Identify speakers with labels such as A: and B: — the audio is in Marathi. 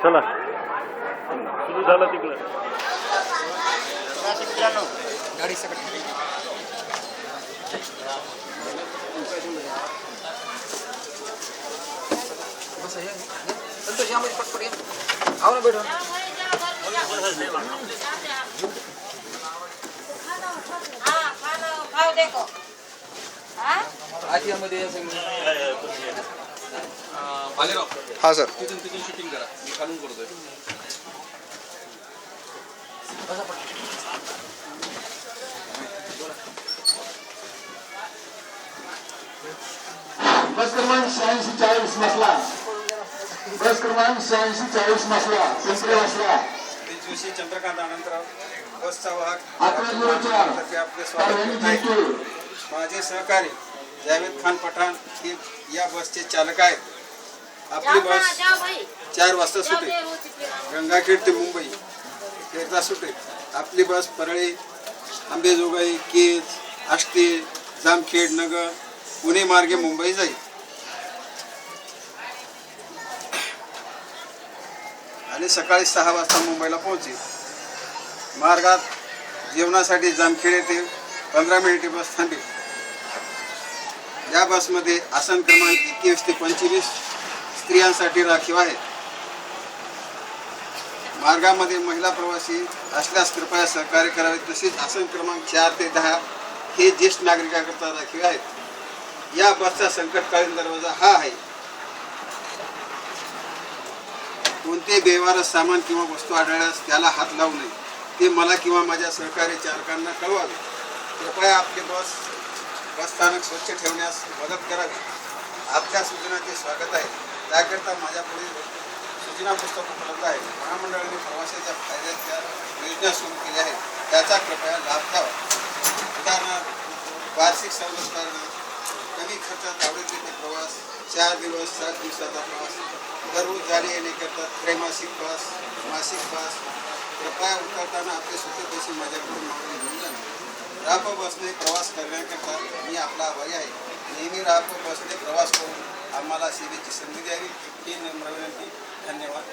A: चला सुरू झालं तिकडं
B: गाडी सकट बस आहे संतोष यामध्ये पटपट या आओ ना बैठो
C: खाओ देखो
B: आठीमध्ये भालेराव
D: हाँ सर
B: तिथून शूटिंग करा मी खालून करतोय
E: बस क्रमांक 8640 मसला बस क्रमांक 8640 मसला पिंपरी वासला
F: जोशी चंद्रकांत आनंदराव बसचा वाहक
E: 1104
F: आपले स्वागत आहे. माझे सहकारी जावेद खान पठाण हे या बसचे चालक आहेत. आपली बस 4 वाजता सुटे गंगाखेड ते मुंबई एकदा सुटे. आपली बस परळी आंबेजोगाई केज आष्टी जामखेड नगर पुणे मार्गे मुंबई जाईल आणि सकाळी 6 वाजता मुंबईला पोहोचेल. मार्गात जेवणासाठी जामखेड येथे 15 मिनिटे बस थांबेल. या बसमध्ये आसन क्रमांक 21 ते 25 स्त्रियांसाठी राखीव आहे. मार्गामध्ये महिला प्रवासी असल्यास कृपया सहकार्य करावे. तसेच आसन क्रमांक 4 ते 10 हे ज्येष्ठ नागरिकांकरता राखीव आहेत. या बसचा संकटकालीन दरवाजा हा आहे. कोणते बेवारस सामान किंवा वस्तू आढळल्यास त्याला हात लावू नये. ते मला किंवा माझ्या सहकारी चालकांना कळवावे. कृपया आपले बस स्थानक स्वच्छ ठेवण्यास मदत करावी. आपल्या सूचनांचे स्वागत आहे. त्याकरता माझ्यापुढे सूचना पुस्तक उपलब्ध आहे. महामंडळाने प्रवासाच्या फायद्याच्या योजना सुरू केल्या आहेत. त्याचा कृपया लाभ घ्यावा. उदाहरणार्थ वार्षिक सवलत करणं, कमी खर्चात आवडेल तिथे प्रवास, 4 दिवस 7 दिवसाचा प्रवास, दररोज जाणे येणे करतात, त्रैमासिक पास, मासिक पास. कृपया उतरताना आपले सुटे पैसे माझ्याकडून मागून घेऊन जाणे. राप बसने प्रवास करण्याकरता मी आपला आभारी आहे. नेहमी राप बसने प्रवास करून आम्हाला सेवेची संधी द्यावी ही नम्र विनंती. धन्यवाद.